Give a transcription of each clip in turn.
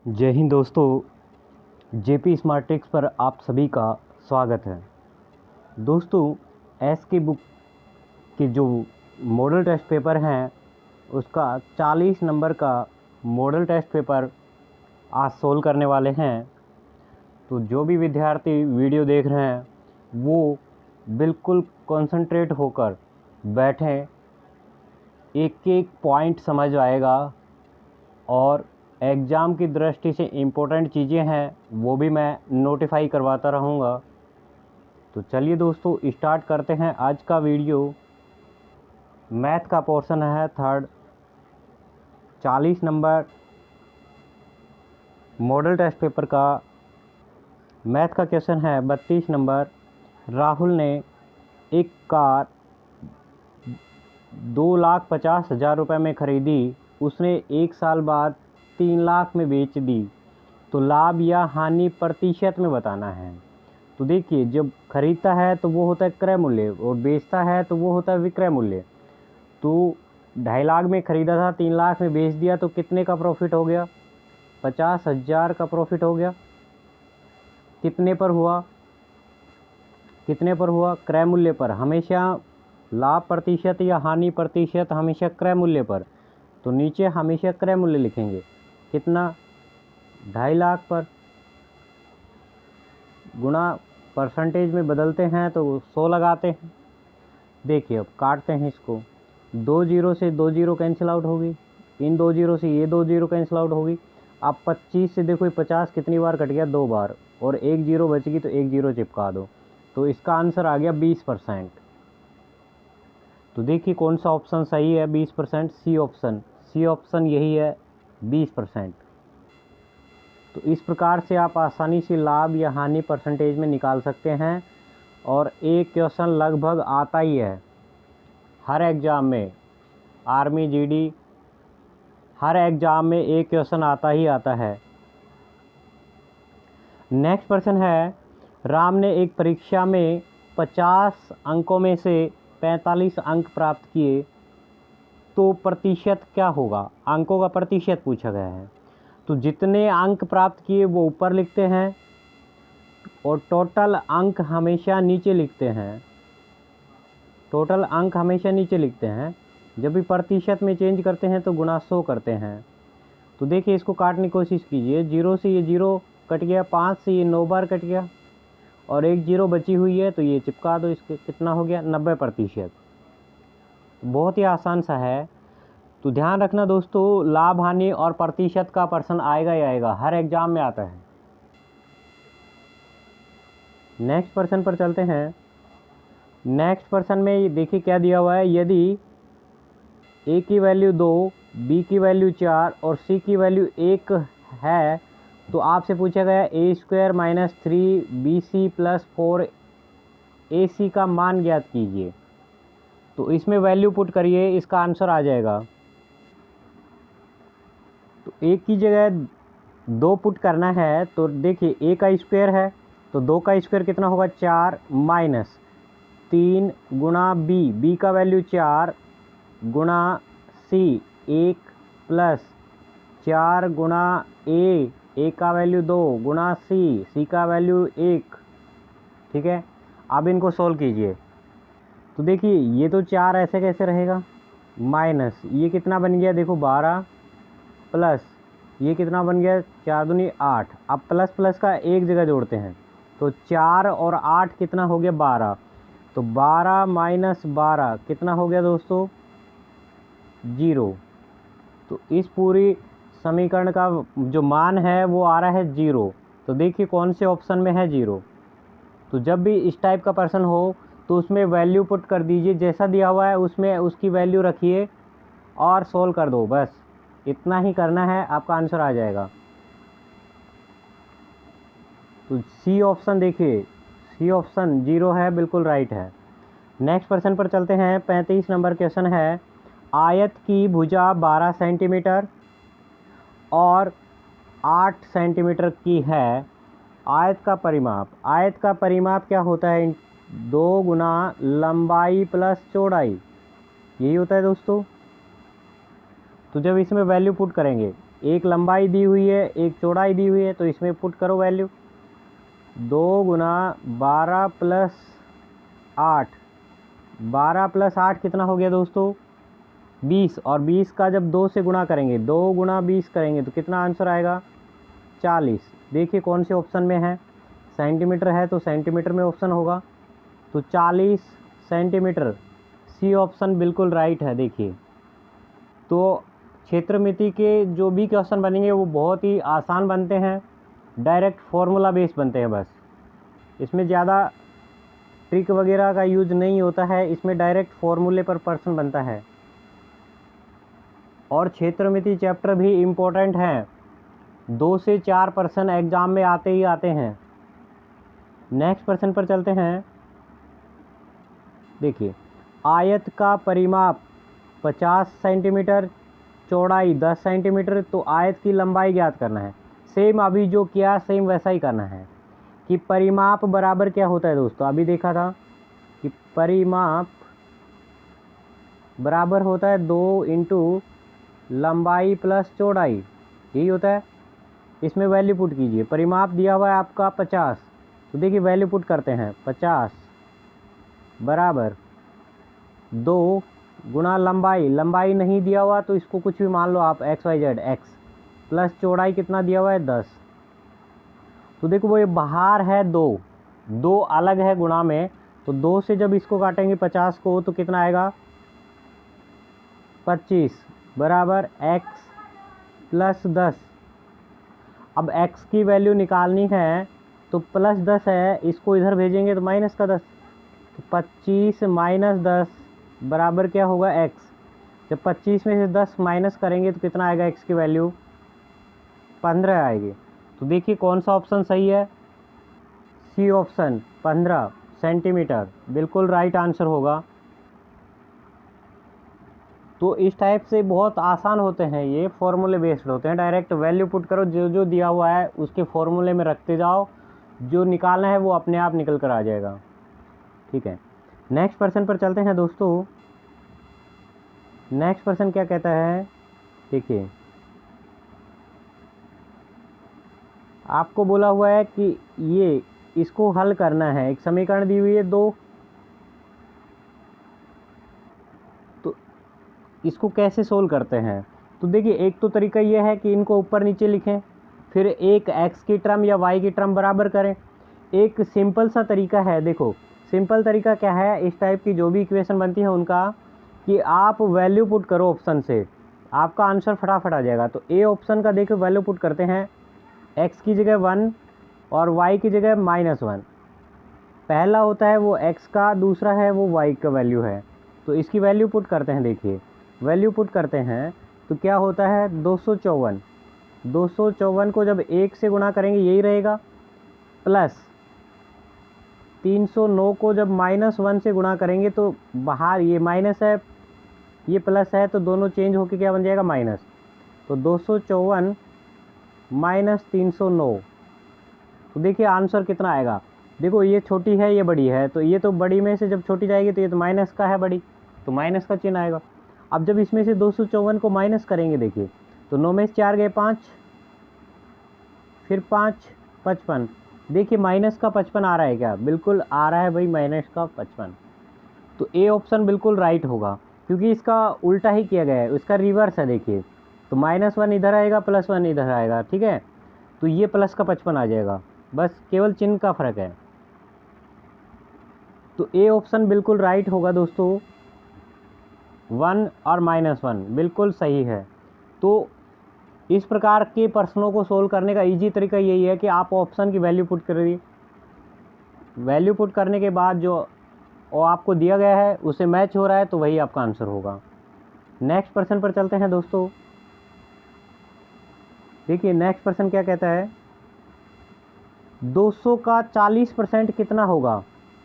जय हिंद दोस्तों, JP smart tricks पर आप सभी का स्वागत है। दोस्तों, एस की बुक के जो मॉडल टेस्ट पेपर हैं उसका 40 नंबर का मॉडल टेस्ट पेपर आज सोल्व करने वाले हैं। तो जो भी विद्यार्थी वीडियो देख रहे हैं वो बिल्कुल कंसंट्रेट होकर बैठें, एक एक पॉइंट समझ आएगा और एग्ज़ाम की दृष्टि से इम्पोर्टेंट चीज़ें हैं वो भी मैं नोटिफाई करवाता रहूँगा। तो चलिए दोस्तों, स्टार्ट करते हैं आज का वीडियो। मैथ का पोर्शन है third, 40 number model test paper का मैथ का क्वेश्चन है 32 नंबर। राहुल ने एक कार 2,50,000 रुपये में ख़रीदी, उसने एक साल बाद 3 लाख में बेच दी, तो लाभ या हानि प्रतिशत में बताना है। तो देखिए, जब खरीदता है तो वो होता है क्रय मूल्य और बेचता है तो वो होता है विक्रय मूल्य। तो 2.5 लाख में ख़रीदा था, 3 लाख में बेच दिया, तो कितने का प्रॉफिट हो गया? 50,000 का प्रॉफिट हो गया। कितने पर हुआ? क्रय मूल्य पर। हमेशा लाभ प्रतिशत या हानि प्रतिशत हमेशा क्रय मूल्य पर, तो नीचे हमेशा क्रय मूल्य लिखेंगे। कितना? 2.5 लाख पर, गुणा परसेंटेज में बदलते हैं तो 100 लगाते हैं। देखिए, अब काटते हैं इसको। 2 जीरो से 2 जीरो कैंसिल आउट होगी, इन 2 जीरो से ये 2 जीरो कैंसिल आउट होगी। अब 25 से देखो 50 कितनी बार कट गया? 2 बार, और 1 जीरो बचेगी तो 1 जीरो चिपका दो। तो इसका आंसर आ गया 20%। तो देखिए कौन सा ऑप्शन सही है? 20%। सी ऑप्शन यही है, 20%। तो इस प्रकार से आप आसानी से लाभ या हानि परसेंटेज में निकाल सकते हैं। और एक क्वेश्चन लगभग आता ही है हर एग्ज़ाम में, आर्मी जीडी हर एग्ज़ाम में एक क्वेश्चन आता ही आता है। नेक्स्ट प्रश्न है, राम ने एक परीक्षा में 50 अंकों में से 45 अंक प्राप्त किए, तो प्रतिशत क्या होगा? अंकों का प्रतिशत पूछा गया है। तो जितने अंक प्राप्त किए वो ऊपर लिखते हैं और टोटल अंक हमेशा नीचे लिखते हैं। जब भी प्रतिशत में चेंज करते हैं तो गुणा 100 करते हैं। तो देखिए, इसको काटने की कोशिश कीजिए। 0 से ये 0 कट गया, 5 से ये 9 बार कट गया, और 1 जीरो बची हुई है तो ये चिपका दो। इसके कितना हो गया? 90%। बहुत ही आसान सा है। तो ध्यान रखना दोस्तों, लाभ हानि और प्रतिशत का प्रश्न आएगा ही आएगा, हर एग्जाम में आता है। नेक्स्ट प्रश्न पर चलते हैं। नेक्स्ट प्रश्न में देखिए क्या दिया हुआ है। यदि ए की वैल्यू 2, बी की वैल्यू 4 और सी की वैल्यू 1 है, तो आपसे पूछा गया a² - 3bc + 4ac का मान ज्ञात कीजिए। तो इसमें वैल्यू पुट करिए, इसका आंसर आ जाएगा। तो एक की जगह 2 पुट करना है, तो देखिए a का स्क्वायर है तो 2 का स्क्वायर कितना होगा? 4 माइनस 3 गुणा b का वैल्यू 4 गुणा c 1 प्लस 4 गुणा a का वैल्यू 2 गुणा c का वैल्यू 1। ठीक है, अब इनको सोल्व कीजिए। तो देखिए, ये तो 4 ऐसे कैसे रहेगा? माइनस ये कितना बन गया? देखो 12 प्लस ये कितना बन गया? 4 दूनी 8। अब प्लस प्लस का एक जगह जोड़ते हैं, तो 4 और 8 कितना हो गया? 12। तो 12 माइनस 12 कितना हो गया दोस्तों? 0। तो इस पूरी समीकरण का जो मान है वो आ रहा है 0। तो देखिए कौन से ऑप्शन में है 0। तो जब भी इस टाइप का प्रश्न हो तो उसमें वैल्यू पुट कर दीजिए, जैसा दिया हुआ है उसमें उसकी वैल्यू रखिए और सोल्व कर दो। बस इतना ही करना है, आपका आंसर आ जाएगा। तो सी ऑप्शन देखिए, सी ऑप्शन 0 है, बिल्कुल राइट है। नेक्स्ट प्रश्न पर चलते हैं। 35 नंबर क्वेश्चन है, आयत की भुजा 12 सेंटीमीटर और 8 सेंटीमीटर की है। आयत का परिमाप क्या होता है? 2 गुना लंबाई प्लस चौड़ाई, यही होता है दोस्तों। तो जब इसमें वैल्यू पुट करेंगे एक लंबाई दी हुई है, एक चौड़ाई दी हुई है, तो इसमें पुट करो वैल्यू। 2 गुना 12 प्लस 8, 12 प्लस 8 कितना हो गया दोस्तों 20, और 20 का जब 2 से गुणा करेंगे, 2 गुना 20 करेंगे तो कितना आंसर आएगा 40। देखिए कौन से ऑप्शन में है, सेंटीमीटर है तो सेंटीमीटर में ऑप्शन होगा, तो 40 सेंटीमीटर, सी ऑप्शन बिल्कुल राइट है। देखिए तो क्षेत्रमिति के जो भी क्वेश्चन बनेंगे वो बहुत ही आसान बनते हैं, डायरेक्ट फॉर्मूला बेस बनते हैं बस, इसमें ज़्यादा ट्रिक वगैरह का यूज नहीं होता है, इसमें डायरेक्ट फॉर्मूले पर प्रश्न बनता है। और क्षेत्रमिति चैप्टर भी इम्पोर्टेंट है, 2 से 4 प्रश्न एग्जाम में आते ही आते हैं। नेक्स्ट प्रश्न पर चलते हैं। देखिए आयत का परिमाप 50 सेंटीमीटर, चौड़ाई 10 सेंटीमीटर, तो आयत की लंबाई ज्ञात करना है। सेम अभी जो किया सेम वैसा ही करना है कि परिमाप बराबर क्या होता है दोस्तों, अभी देखा था कि परिमाप बराबर होता है 2 इंटू लंबाई प्लस चौड़ाई, यही होता है। इसमें वैल्यू पुट कीजिए, परिमाप दिया हुआ है आपका 50, तो देखिए वैल्यू पुट करते हैं, 50 बराबर 2 गुना लंबाई, लंबाई नहीं दिया हुआ तो इसको कुछ भी मान लो आप, X Y Z X, plus चौड़ाई कितना दिया हुआ है 10, तो देखो वो ये बाहर है 2, 2 अलग है गुणा में, तो 2 से जब इसको काटेंगे 50 को तो कितना आएगा 25 बराबर x प्लस 10। अब x की वैल्यू निकालनी है तो प्लस 10 है, इसको इधर भेजेंगे तो माइनस का 10, तो 25 माइनस 10 बराबर क्या होगा x। जब 25 में से 10 माइनस करेंगे तो कितना आएगा x की वैल्यू 15 आएगी। तो देखिए कौन सा ऑप्शन सही है, सी ऑप्शन 15 सेंटीमीटर बिल्कुल राइट आंसर होगा। तो इस टाइप से बहुत आसान होते हैं, ये फॉर्मूले बेस्ड होते हैं, डायरेक्ट वैल्यू पुट करो, जो जो दिया हुआ है उसके फॉर्मूले में रखते जाओ, जो निकालना है वो अपने आप निकल कर आ जाएगा। ठीक है, नेक्स्ट पर्सन पर चलते हैं दोस्तों। नेक्स्ट पर्सन क्या कहता है, देखिए आपको बोला हुआ है कि ये इसको हल करना है, एक समीकरण दी हुई है 2, तो इसको कैसे सोल्व करते हैं। तो देखिए एक तो तरीका ये है कि इनको ऊपर नीचे लिखें, फिर एक x की टर्म या y की टर्म बराबर करें। एक सिंपल सा तरीका है, देखो सिंपल तरीका क्या है, इस टाइप की जो भी इक्वेशन बनती है उनका, कि आप वैल्यू पुट करो ऑप्शन से, आपका आंसर फटाफट आ जाएगा। तो ए ऑप्शन का देखो वैल्यू पुट करते हैं, x की जगह 1 और y की जगह -1, पहला होता है वो x का, दूसरा है वो y का वैल्यू है, तो इसकी वैल्यू पुट करते हैं। देखिए वैल्यू पुट करते हैं तो क्या होता है 254, 254 को जब 1 से गुणा करेंगे यही रहेगा, प्लस 309 को जब -1 से गुणा करेंगे तो बाहर ये माइनस है ये प्लस है, तो दोनों चेंज होके क्या बन जाएगा माइनस, तो 254 माइनस 309, तो देखिए आंसर कितना आएगा। देखो ये छोटी है ये बड़ी है, तो ये तो बड़ी में से जब छोटी जाएगी तो ये तो माइनस का है बड़ी, तो माइनस का चिन्ह आएगा। अब जब इसमें से 254 को माइनस करेंगे, देखिए तो 9 में से 4 गए 5, फिर 5 55, देखिए माइनस का 55 आ रहा है क्या, बिल्कुल आ रहा है भाई माइनस का 55। तो ए ऑप्शन बिल्कुल राइट होगा, क्योंकि इसका उल्टा ही किया गया है, इसका रिवर्स है। देखिए तो -1 इधर आएगा, +1 इधर आएगा, ठीक है, तो ये प्लस का 55 आ जाएगा, बस केवल चिन्ह का फ़र्क है। तो ए ऑप्शन बिल्कुल राइट होगा दोस्तों, 1 और -1 बिल्कुल सही है। तो इस प्रकार के प्रश्नों को सोल्व करने का इजी तरीका यही है कि आप ऑप्शन की वैल्यू पुट करिए, वैल्यू पुट करने के बाद जो आपको दिया गया है उसे मैच हो रहा है तो वही आपका आंसर होगा। नेक्स्ट प्रश्न पर चलते हैं दोस्तों। देखिए नेक्स्ट प्रश्न क्या कहता है, 200 का 40% कितना होगा।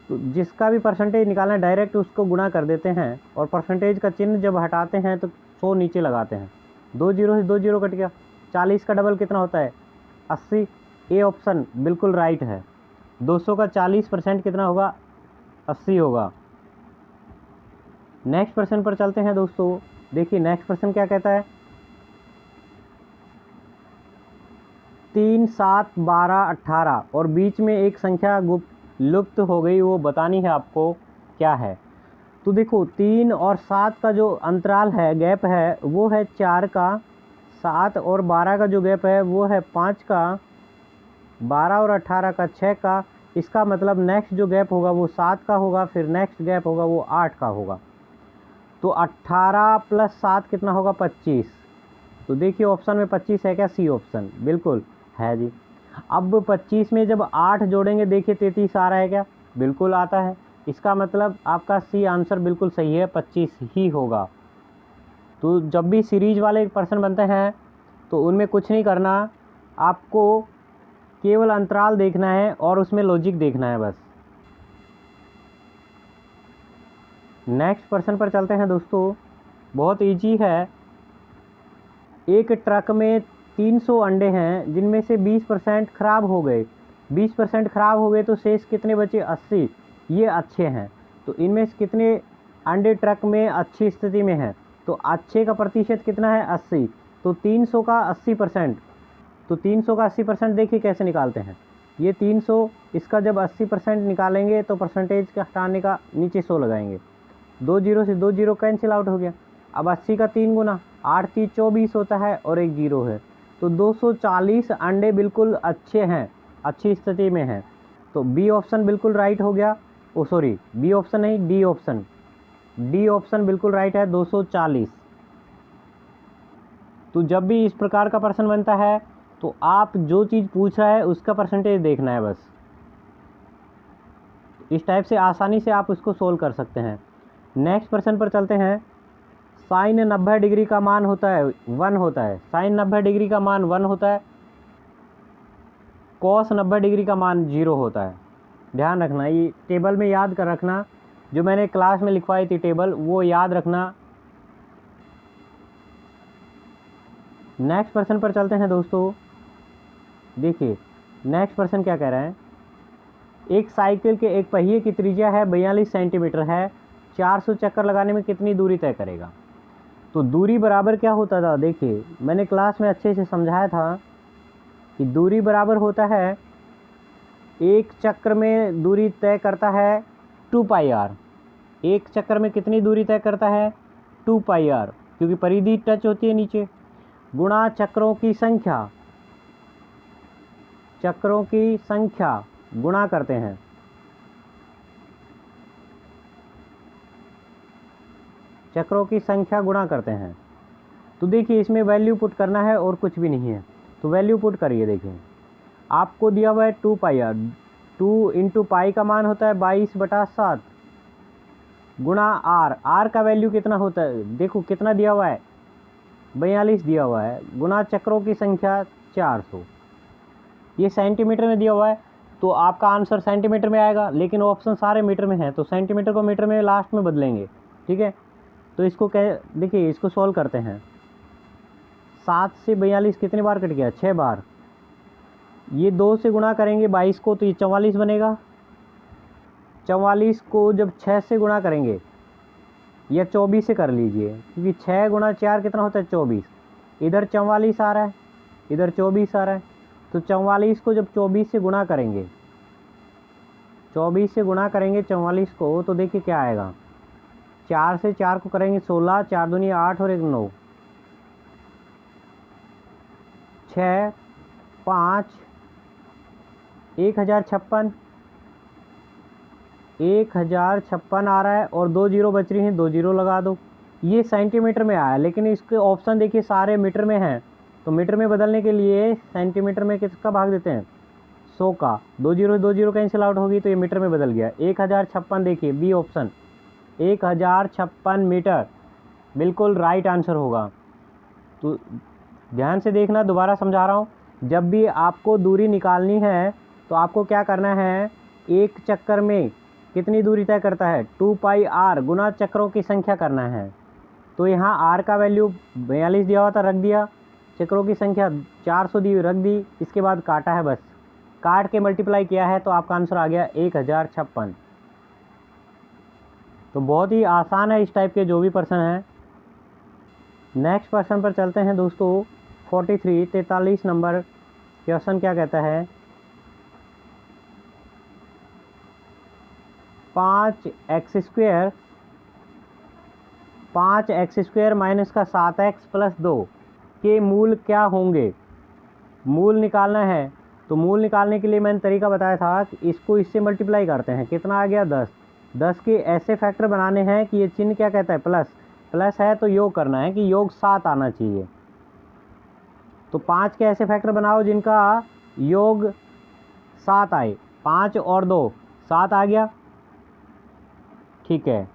तो जिसका भी परसेंटेज निकालना है डायरेक्ट उसको गुणा कर देते हैं, और परसेंटेज का चिन्ह जब हटाते हैं तो 100 नीचे लगाते हैं, 2 जीरो से 2 जीरो कट गया, 40 का डबल कितना होता है 80। ए ऑप्शन बिल्कुल राइट है, 200 का 40% कितना होगा 80 होगा। नेक्स्ट प्रश्न पर चलते हैं दोस्तों। देखिए नेक्स्ट प्रश्न क्या कहता है, 3, 7, 12, 18 और बीच में एक संख्या लुप्त हो गई, वो बतानी है आपको क्या है। तो देखो 3 और 7 का जो अंतराल है, गैप है, वो है 4 का। 7 और 12 का जो गैप है वो है 5 का। 12 और 18 का 6 का। इसका मतलब नेक्स्ट जो गैप होगा वो 7 का होगा, फिर नेक्स्ट गैप होगा वो 8 का होगा। तो 18 + 7 कितना होगा? 25। तो देखिए ऑप्शन में 25 है क्या? सी ऑप्शन बिल्कुल है जी। अब 25 में जब 8 जोड़ेंगे, देखिए 33 आ रहा है क्या? बिल्कुल आता है। इसका मतलब आपका सी आंसर बिल्कुल सही है, 25 ही होगा। तो जब भी सीरीज वाले प्रश्न बनते हैं तो उनमें कुछ नहीं करना, आपको केवल अंतराल देखना है और उसमें लॉजिक देखना है बस। नेक्स्ट प्रश्न पर चलते हैं दोस्तों, बहुत इजी है। एक ट्रक में 300 अंडे हैं जिनमें से 20% खराब हो गए। 20% खराब हो गए तो शेष कितने बचे? 80। ये अच्छे हैं, तो इनमें से कितने अंडे ट्रक में अच्छी स्थिति में हैं? तो अच्छे का प्रतिशत कितना है? 80। तो 300 का 80%, तो 300 का 80% देखिए कैसे निकालते हैं। ये 300, इसका जब 80% निकालेंगे तो परसेंटेज का हटाने का नीचे 100 लगाएंगे। 2 जीरो से 2 जीरो कैंसिल आउट हो गया। अब 80 का 3 गुना, 8 3 24 होता है और एक जीरो है, तो 240 अंडे बिल्कुल अच्छे हैं, अच्छी स्थिति में हैं। तो बी ऑप्शन बिल्कुल राइट हो गया। ओ सॉरी, बी ऑप्शन नहीं, डी ऑप्शन। डी ऑप्शन बिल्कुल राइट है, 240। तो जब भी इस प्रकार का प्रश्न बनता है तो आप जो चीज़ पूछ रहा है उसका परसेंटेज देखना है बस। इस टाइप से आसानी से आप उसको सोल्व कर सकते हैं। नेक्स्ट प्रश्न पर चलते हैं। साइन 90 डिग्री का मान होता है 1 होता है। साइन 90 डिग्री का मान 1 होता है। कॉस 90 डिग्री का मान 0 होता है। ध्यान रखना, ये टेबल में याद कर रखना, जो मैंने क्लास में लिखवाई थी टेबल, वो याद रखना। नेक्स्ट प्रश्न पर चलते हैं दोस्तों। देखिए नेक्स्ट प्रश्न क्या कह रहा है। एक साइकिल के एक पहिए की त्रिज्या है 42 सेंटीमीटर है, 400 चक्कर लगाने में कितनी दूरी तय करेगा? तो दूरी बराबर क्या होता था? देखिए मैंने क्लास में अच्छे से समझाया था कि दूरी बराबर होता है, एक चक्र में दूरी तय करता है 2πr। एक चक्र में कितनी दूरी तय करता है? 2πr, क्योंकि परिधि टच होती है नीचे, गुणा चक्रों की संख्या। चक्रों की संख्या गुणा करते हैं। चक्रों की संख्या गुणा करते हैं। तो देखिए इसमें वैल्यू पुट करना है और कुछ भी नहीं है, तो वैल्यू पुट करिए। देखिए आपको दिया हुआ है 2πr, 2 × पाई का मान होता है 22/7 गुणा आर। आर का वैल्यू कितना होता है? देखो कितना दिया हुआ है, 42 दिया हुआ है, गुणा चक्रों की संख्या 400। ये सेंटीमीटर में दिया हुआ है तो आपका आंसर सेंटीमीटर में आएगा, लेकिन ऑप्शन सारे मीटर में हैं तो सेंटीमीटर को मीटर में लास्ट में बदलेंगे। ठीक है, तो इसको देखिए इसको सॉल्व करते हैं। 7 से 42 कितने बार कट गया? 6 बार। ये 2 से गुणा करेंगे 22 को तो ये 44 बनेगा। 44 को जब 6 से गुणा करेंगे, या 24 से कर लीजिए, क्योंकि 6 × 4 कितना होता है? 24। इधर 44 आ रहा है, इधर 24 आ रहा है, तो 44 को जब 24 से गुणा करेंगे, 24 से गुणा करेंगे 44 को, तो देखिए क्या आएगा। 4 से 4 को करेंगे 16, 4 दूनी 8 और 1 9, 6 5 1056 1056 आ रहा है और 2 जीरो बच रही हैं, 2 जीरो लगा दो। ये सेंटीमीटर में आया, लेकिन इसके ऑप्शन देखिए सारे मीटर में हैं, तो मीटर में बदलने के लिए सेंटीमीटर में किसका भाग देते हैं? 100 का। 2 जीरो कैंसिल आउट होगी तो ये मीटर में बदल गया। 1056 देखिए बी ऑप्शन, 1056 मीटर बिल्कुल राइट आंसर होगा। तो ध्यान से देखना, दोबारा समझा रहा हूँ। जब भी आपको दूरी निकालनी है तो आपको क्या करना है, एक चक्कर में कितनी दूरी तय करता है? 2πr गुना चक्रों की संख्या करना है। तो यहाँ r का वैल्यू 42 दिया हुआ था, रख दिया, चक्रों की संख्या 400 दी, रख दी, इसके बाद काटा है, बस काट के मल्टीप्लाई किया है तो आपका आंसर आ गया 1056। तो बहुत ही आसान है इस टाइप के जो भी प्रश्न हैं। नेक्स्ट प्रश्न पर चलते हैं दोस्तों। 43 नंबर क्वेश्चन क्या कहता है, 5x² माइनस का 7x+2 के मूल क्या होंगे। मूल निकालना है। तो मूल निकालने के लिए मैंने तरीका बताया था कि इसको इससे मल्टीप्लाई करते हैं, कितना आ गया 10। 10 के ऐसे फैक्टर बनाने हैं कि ये चिन्ह क्या कहता है, प्लस। प्लस है तो योग करना है कि योग 7 आना चाहिए। तो 5 के ऐसे फैक्टर बनाओ जिनका योग 7 आए। 5 और 2 7 आ गया, ठीक है।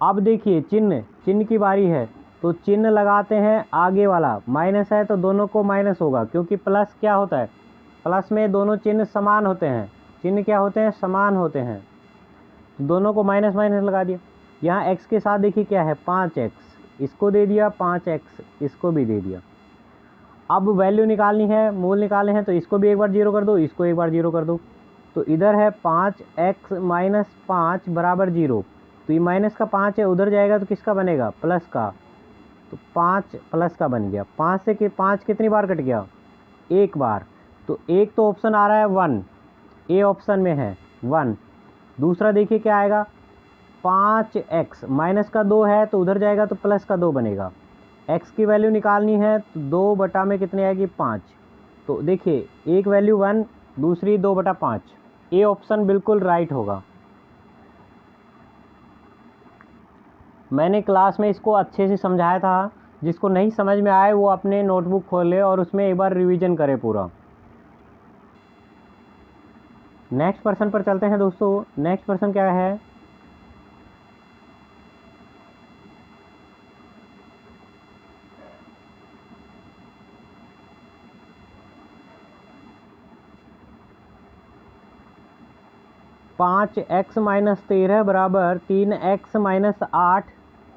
अब देखिए चिन्ह की बारी है, तो चिन्ह लगाते हैं आगे वाला। माइनस है तो दोनों को माइनस होगा, क्योंकि प्लस क्या होता है, प्लस में दोनों चिन्ह समान होते हैं। चिन्ह क्या होते हैं, समान होते हैं। तो दोनों को माइनस माइनस लगा दिया। यहाँ x के साथ देखिए क्या है, 5x, इसको दे दिया 5x, इसको भी दे दिया। अब वैल्यू निकालनी है, मूल निकालने हैं, तो इसको भी एक बार 0 कर दो, इसको एक बार 0 कर दो। तो इधर है 5x माइनस 5 बराबर 0। तो ये माइनस का 5 है, उधर जाएगा तो किसका बनेगा, प्लस का। तो 5 प्लस का बन गया। 5 से 5 कितनी बार कट गया, एक बार। तो एक तो ऑप्शन आ रहा है 1, ए ऑप्शन में है 1। दूसरा देखिए क्या आएगा, 5x माइनस का 2 है तो उधर जाएगा तो प्लस का 2 बनेगा। x की वैल्यू निकालनी है तो 2 बटा में कितनी आएगी, 5। तो देखिए एक वैल्यू 1, दूसरी 2/5। ए ऑप्शन बिल्कुल राइट होगा। मैंने क्लास में इसको अच्छे से समझाया था, जिसको नहीं समझ में आए वो अपने नोटबुक खोले और उसमें एक बार रिवीजन करे पूरा। नेक्स्ट पर्सन पर चलते हैं दोस्तों। नेक्स्ट पर्सन क्या है, पाँच एक्स माइनस 13 बराबर 3x माइनस 8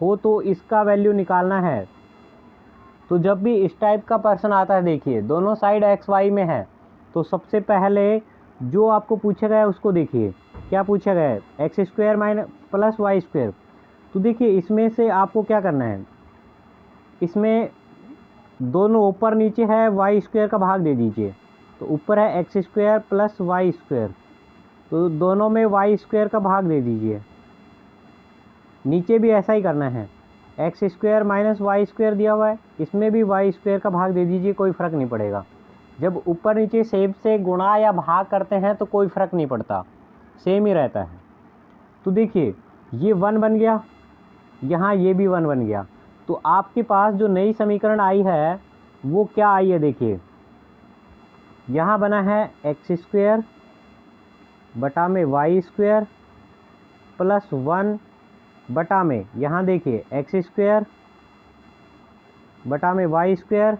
हो तो इसका वैल्यू निकालना है। तो जब भी इस टाइप का पर्सन आता है, देखिए दोनों साइड एक्स वाई में है, तो सबसे पहले जो आपको पूछा गया है उसको देखिए क्या पूछा गया है, x² माइनस प्लस y²। तो देखिए इसमें से आपको क्या करना है, इसमें दोनों ऊपर नीचे है, y² का भाग दे दीजिए। तो ऊपर है x² प्लस y², तो दोनों में y² का भाग दे दीजिए। नीचे भी ऐसा ही करना है, x² माइनस y² दिया हुआ है, इसमें भी y² का भाग दे दीजिए, कोई फ़र्क नहीं पड़ेगा। जब ऊपर नीचे सेम से गुणा या भाग करते हैं तो कोई फ़र्क नहीं पड़ता, सेम ही रहता है। तो देखिए ये 1 बन गया, यहाँ ये भी 1 बन गया। तो आपके पास जो नई समीकरण आई है वो क्या आई है, देखिए यहाँ बना है x² बटा में y² प्लस 1 बटा में, यहाँ देखिए x² बटा में y²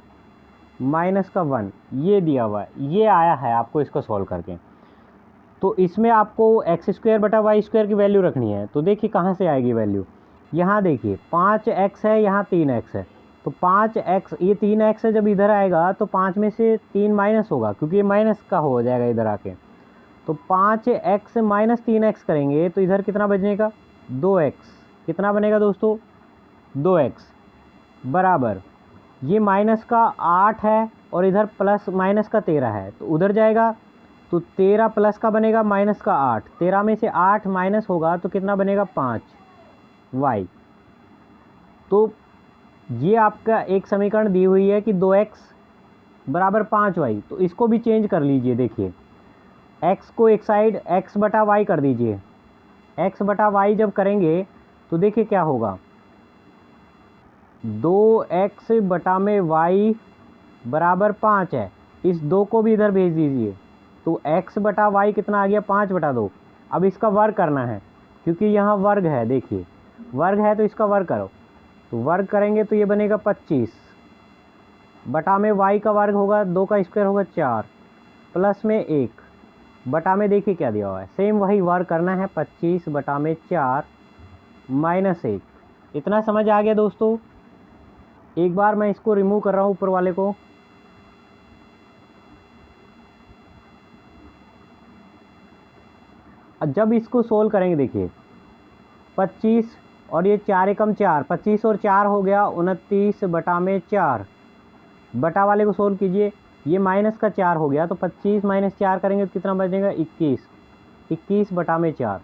माइनस का 1, ये दिया हुआ है, ये आया है आपको इसको सॉल्व करके। तो इसमें आपको x² बटा y² की वैल्यू रखनी है। तो देखिए कहाँ से आएगी वैल्यू, यहाँ देखिए 5x है, यहाँ 3x है। तो 5x, ये 3x है, जब इधर आएगा तो 5 में से 3 माइनस होगा, क्योंकि ये माइनस का हो जाएगा इधर आके। तो 5x माइनस 3x करेंगे तो इधर कितना बचेगा, 2x। कितना बनेगा दोस्तों, 2x बराबर, ये माइनस का 8 है और इधर प्लस माइनस का 13 है, तो उधर जाएगा तो 13 प्लस का बनेगा माइनस का 8। 13 में से 8 माइनस होगा तो कितना बनेगा, 5y। तो ये आपका एक समीकरण दी हुई है कि 2x बराबर 5y। तो इसको भी चेंज कर लीजिए, देखिए x को एक साइड x बटा वाई कर दीजिए। x बटा वाई जब करेंगे तो देखिए क्या होगा, 2x बटा में y बराबर 5 है, इस 2 को भी इधर भेज दीजिए। तो x बटा वाई कितना आ गया, 5/2। अब इसका वर्ग करना है, क्योंकि यहाँ वर्ग है, देखिए वर्ग है तो इसका वर्ग करो। तो वर्ग करेंगे तो ये बनेगा 25 बटा में y का वर्ग होगा, 2 का स्क्वायर होगा 4 प्लस में 1 बटा में, देखिए क्या दिया हुआ है, सेम वही वर्ग करना है, 25 बटा में 4 माइनस 1। इतना समझ आ गया दोस्तों। एक बार मैं इसको रिमूव कर रहा हूँ ऊपर वाले को। जब इसको सोल्व करेंगे, देखिए 25 और ये 4 एकम 4, 25 और 4 हो गया 29 बटा में 4। बटा वाले को सोल्व कीजिए, ये माइनस का 4 हो गया, तो 25 माइनस 4 करेंगे तो कितना बचेगा 21, 21/4।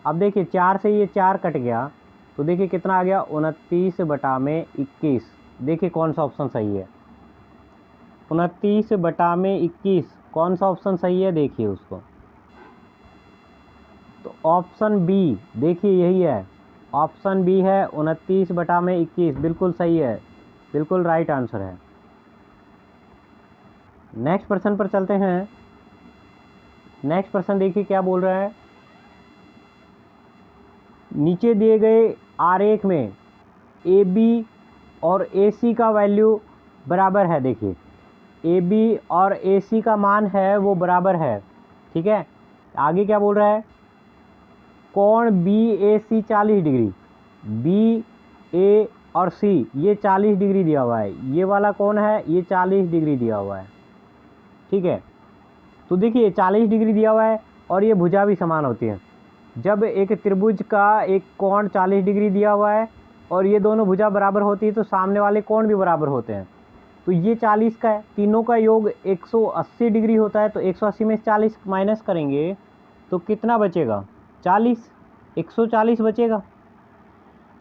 अब देखिए 4 से ये 4 कट गया, तो देखिए कितना आ गया 29/21। देखिए कौन सा ऑप्शन सही है, 29/21 कौन सा ऑप्शन सही है, देखिए उसको। तो ऑप्शन बी, देखिए यही है, ऑप्शन बी है 29/21, बिल्कुल सही है, बिल्कुल राइट आंसर है। नेक्स्ट प्रश्न पर चलते हैं। नेक्स्ट प्रश्न देखिए क्या बोल रहा है। नीचे दिए गए आरेख में ए बी और ए सी का वैल्यू बराबर है। देखिए ए बी और ए सी का मान है वो बराबर है, ठीक है। आगे क्या बोल रहा है, कोण बी ए सी 40 डिग्री, बी ए और सी ये 40 डिग्री दिया हुआ है, ये वाला कौन है, ये 40 डिग्री दिया हुआ है, ठीक है। तो देखिए 40 डिग्री दिया हुआ है और ये भुजा भी समान होती है। जब एक त्रिभुज का एक कोण 40 डिग्री दिया हुआ है और ये दोनों भुजा बराबर होती है तो सामने वाले कोण भी बराबर होते हैं। तो ये 40 का है, तीनों का योग 180 डिग्री होता है, तो 180 में 40 माइनस करेंगे तो कितना बचेगा 40, 140 बचेगा।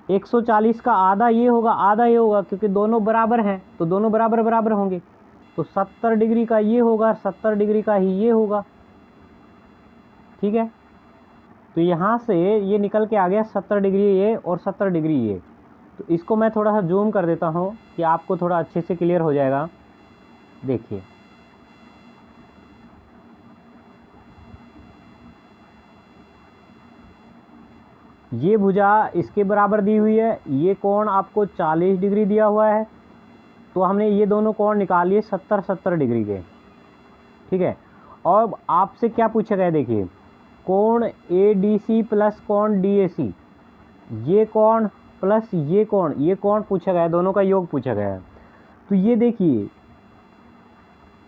140 का आधा ये होगा, आधा ये होगा, क्योंकि दोनों बराबर हैं तो दोनों बराबर बराबर होंगे। तो 70 डिग्री का ये होगा, 70 डिग्री का ही ये होगा, ठीक है। तो यहाँ से ये निकल के आ गया 70 डिग्री ये और 70 डिग्री ये। तो इसको मैं थोड़ा सा जूम कर देता हूँ कि आपको थोड़ा अच्छे से क्लियर हो जाएगा। देखिए ये भुजा इसके बराबर दी हुई है, ये कोण आपको 40 डिग्री दिया हुआ है, तो हमने ये दोनों कोण निकाल लिए 70-70 डिग्री के, ठीक है। और आपसे क्या पूछा गया, देखिए कोण ए डी सी प्लस कोण डी ए सी, ये कोण प्लस ये कोण पूछा गया है, दोनों का योग पूछा गया है। तो ये देखिए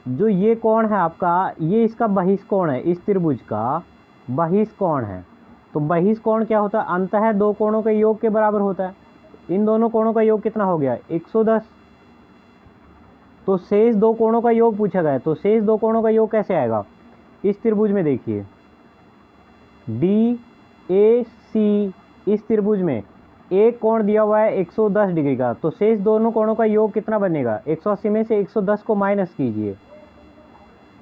जो ये कोण है आपका, ये इसका बहिष्कोण है, इस त्रिभुज का बहिष्कोण है। तो बहिष्कोण क्या होता है, अंततः दो कोणों के योग के बराबर होता है। इन दोनों कोणों का योग कितना हो गया 110। तो शेष दो कोणों का योग पूछा गया है, तो शेष दो कोणों का योग कैसे आएगा, इस त्रिभुज में देखिए डी ए सी, इस त्रिभुज में एक कोण दिया हुआ है 110 डिग्री का, तो शेष दोनों कोणों का योग कितना बनेगा, 180 में से 110 को माइनस कीजिए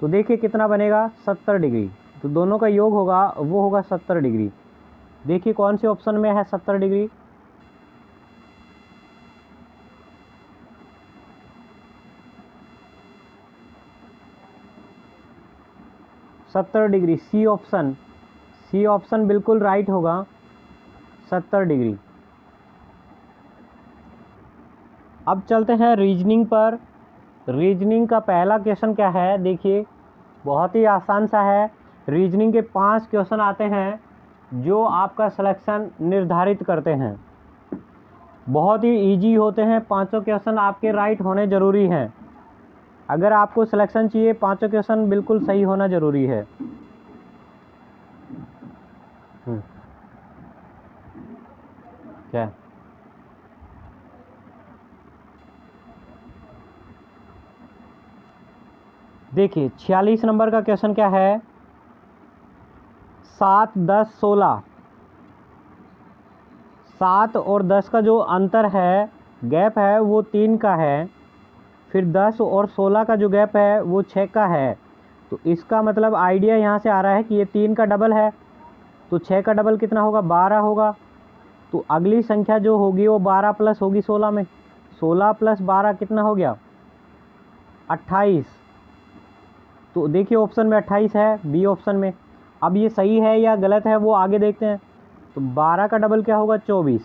तो देखिए कितना बनेगा 70 डिग्री। तो दोनों का योग होगा वो होगा 70 डिग्री। देखिए कौन से ऑप्शन में है 70 degree, C option, C option बिल्कुल राइट होगा 70 डिग्री। अब चलते हैं रीजनिंग पर। रीजनिंग का पहला क्वेश्चन क्या है, देखिए बहुत ही आसान सा है। रीजनिंग के 5 क्वेश्चन आते हैं जो आपका सिलेक्शन निर्धारित करते हैं, बहुत ही इजी होते हैं। पांचों क्वेश्चन आपके राइट होने ज़रूरी हैं। अगर आपको सिलेक्शन चाहिए पांचों क्वेश्चन बिल्कुल सही होना ज़रूरी है। क्या देखिए 46 नंबर का क्वेश्चन क्या है, 7, 10, 16, 7 और 10 का जो अंतर है, गैप है, वो 3 का है। फिर 10 और 16 का जो गैप है वो 6 का है। तो इसका मतलब आइडिया यहाँ से आ रहा है कि ये 3 का डबल है, तो 6 का डबल कितना होगा 12 होगा। तो अगली संख्या जो होगी वो 12 प्लस होगी 16 में, 16 प्लस 12 कितना हो गया 28। तो देखिए ऑप्शन में 28 है, बी ऑप्शन में। अब ये सही है या गलत है वो आगे देखते हैं। तो 12 का डबल क्या होगा 24।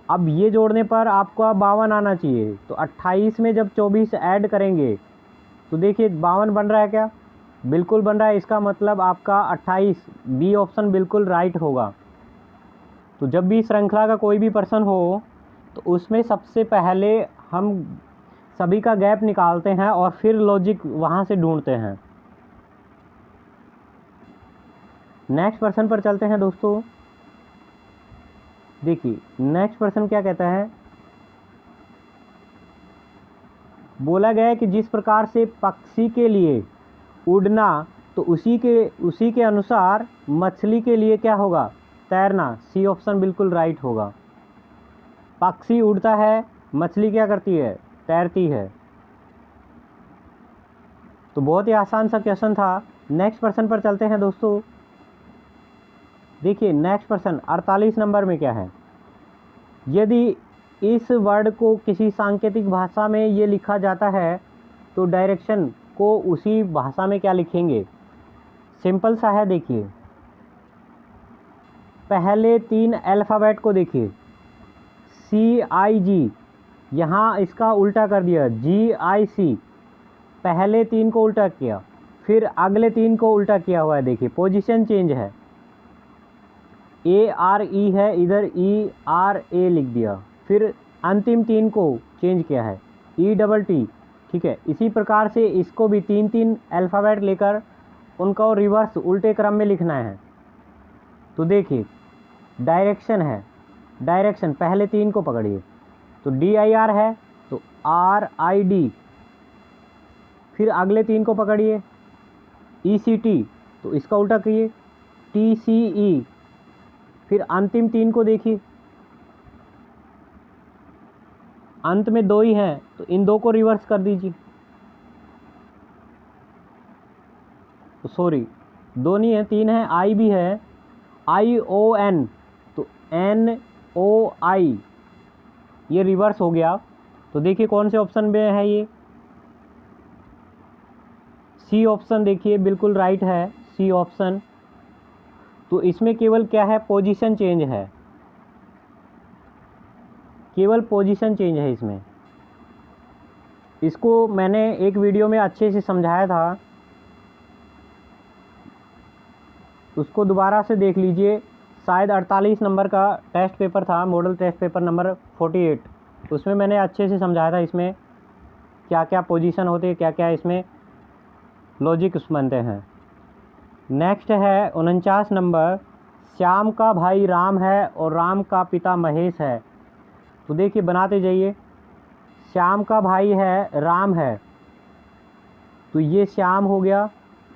अब ये जोड़ने पर आपका 52 आना चाहिए, तो 28 में जब 24 ऐड करेंगे तो देखिए 52 बन रहा है क्या, बिल्कुल बन रहा है। इसका मतलब आपका 28, बी ऑप्शन बिल्कुल राइट होगा। तो जब भी श्रृंखला का कोई भी प्रश्न हो तो उसमें सबसे पहले हम सभी का गैप निकालते हैं और फिर लॉजिक वहाँ से ढूंढते हैं। नेक्स्ट प्रश्न पर चलते हैं दोस्तों। देखिए नेक्स्ट प्रश्न क्या कहता है, बोला गया है कि जिस प्रकार से पक्षी के लिए उड़ना, तो उसी के अनुसार मछली के लिए क्या होगा, तैरना। सी ऑप्शन बिल्कुल राइट होगा। पक्षी उड़ता है, मछली क्या करती है, तैरती है। तो बहुत ही आसान सा क्वेश्चन था। नेक्स्ट प्रश्न पर चलते हैं दोस्तों। देखिए नेक्स्ट प्रश्न 48 नंबर में क्या है, यदि इस वर्ड को किसी सांकेतिक भाषा में ये लिखा जाता है तो डायरेक्शन को उसी भाषा में क्या लिखेंगे। सिंपल सा है, देखिए पहले 3 अल्फ़ाबेट को देखिए, CIG, यहाँ इसका उल्टा कर दिया GIC, पहले 3 को उल्टा किया, फिर अगले 3 को उल्टा किया हुआ है। देखिए पोजीशन चेंज है, ARE है, इधर ERA लिख दिया, फिर अंतिम 3 को चेंज किया है ETT। ठीक है, इसी प्रकार से इसको भी 3 अल्फ़ाबेट लेकर उनको रिवर्स उल्टे क्रम में लिखना है। तो देखिए डायरेक्शन है, डायरेक्शन पहले 3 को पकड़िए, तो DIR है तो RID, फिर अगले 3 को पकड़िए ECT, तो इसका उल्टा कीजिए TCE, फिर अंतिम 3 को देखिए, अंत में 2 ही हैं तो इन 2 को रिवर्स कर दीजिए। तो सॉरी 2 नहीं है, 3 है, I भी है, ION, तो NOI, ये रिवर्स हो गया। तो देखिए कौन से ऑप्शन में है ये, सी ऑप्शन देखिए बिल्कुल राइट है, सी ऑप्शन। तो इसमें केवल क्या है, पोजीशन चेंज है, केवल पोजीशन चेंज है इसमें। इसको मैंने एक वीडियो में अच्छे से समझाया था, उसको दोबारा से देख लीजिए। शायद 48 नंबर का टेस्ट पेपर था, मॉडल टेस्ट पेपर नंबर 48, उसमें मैंने अच्छे से समझाया था इसमें क्या क्या पोजीशन होते हैं, क्या क्या इसमें लॉजिक्स बनते हैं। नेक्स्ट है 49 नंबर, श्याम का भाई राम है और राम का पिता महेश है। तो देखिए बनाते जाइए, श्याम का भाई है राम है, तो ये श्याम हो गया,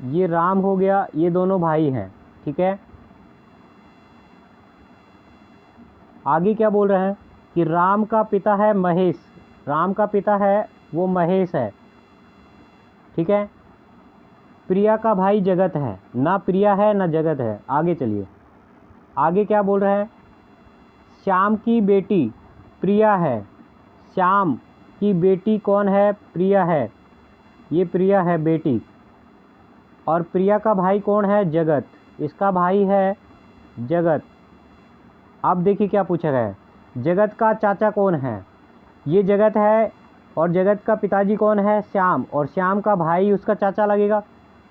ये राम हो गया, ये दोनों भाई हैं। ठीक है, आगे क्या बोल रहे हैं कि राम का पिता है महेश, राम का पिता है वो महेश है। ठीक है, प्रिया का भाई जगत है, ना प्रिया है ना जगत है। आगे चलिए, आगे क्या बोल रहे हैं, श्याम की बेटी प्रिया है, श्याम की बेटी कौन है, प्रिया है, ये प्रिया है बेटी, और प्रिया का भाई कौन है, जगत, इसका भाई है जगत। अब देखिए क्या पूछा गया है, जगत का चाचा कौन है, ये जगत है, और जगत का पिताजी कौन है, श्याम, और श्याम का भाई उसका चाचा लगेगा,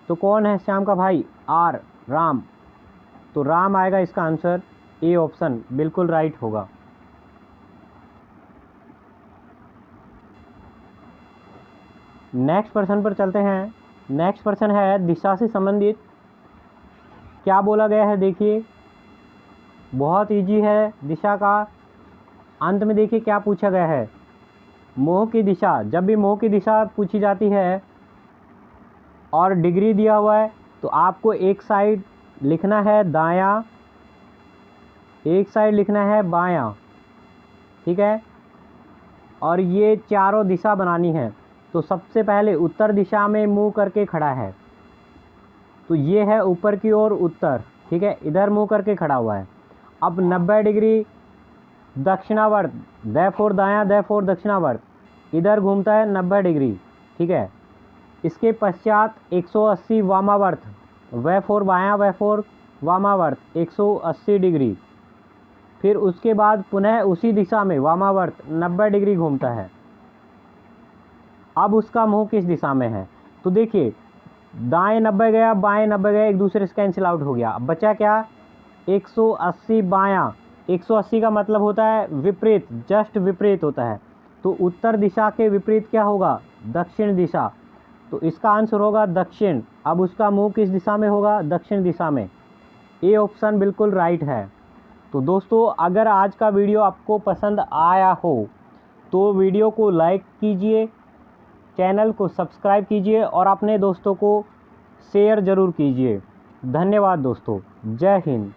तो कौन है श्याम का भाई, R, राम। तो राम आएगा इसका आंसर, ए ऑप्शन बिल्कुल राइट होगा। नेक्स्ट प्रश्न पर चलते हैं। नेक्स्ट प्रश्न है दिशा से संबंधित, क्या बोला गया है, देखिए बहुत इजी है दिशा का। अंत में देखिए क्या पूछा गया है, मोह की दिशा। जब भी मोह की दिशा पूछी जाती है और डिग्री दिया हुआ है तो आपको एक साइड लिखना है दायां, एक साइड लिखना है बायां। ठीक है, और ये चारों दिशा बनानी है। तो सबसे पहले उत्तर दिशा में मुंह करके खड़ा है, तो ये है ऊपर की ओर उत्तर। ठीक है, इधर मुंह करके खड़ा हुआ है। अब 90 डिग्री दक्षिणावर्त, देयरफॉर दायां, देयरफॉर दक्षिणावर्त, इधर घूमता है 90 डिग्री। ठीक है, इसके पश्चात 180 वामावर्त, वेफोर बायां, वेफोर वामावर्त 180 डिग्री। फिर उसके बाद पुनः उसी दिशा में वामावर्त 90 डिग्री घूमता है। अब उसका मुंह किस दिशा में है, तो देखिए दाएं 90 गया, बाएं 90 गया, एक दूसरे से कैंसिल आउट हो गया। अब बचा क्या, 180 बायां। 180 का मतलब होता है विपरीत, जस्ट विपरीत होता है। तो उत्तर दिशा के विपरीत क्या होगा, दक्षिण दिशा। तो इसका आंसर होगा दक्षिण। अब उसका मुंह किस दिशा में होगा, दक्षिण दिशा में। ए ऑप्शन बिल्कुल राइट है। तो दोस्तों अगर आज का वीडियो आपको पसंद आया हो तो वीडियो को लाइक कीजिए, चैनल को सब्सक्राइब कीजिए और अपने दोस्तों को शेयर ज़रूर कीजिए। धन्यवाद दोस्तों। जय हिंद।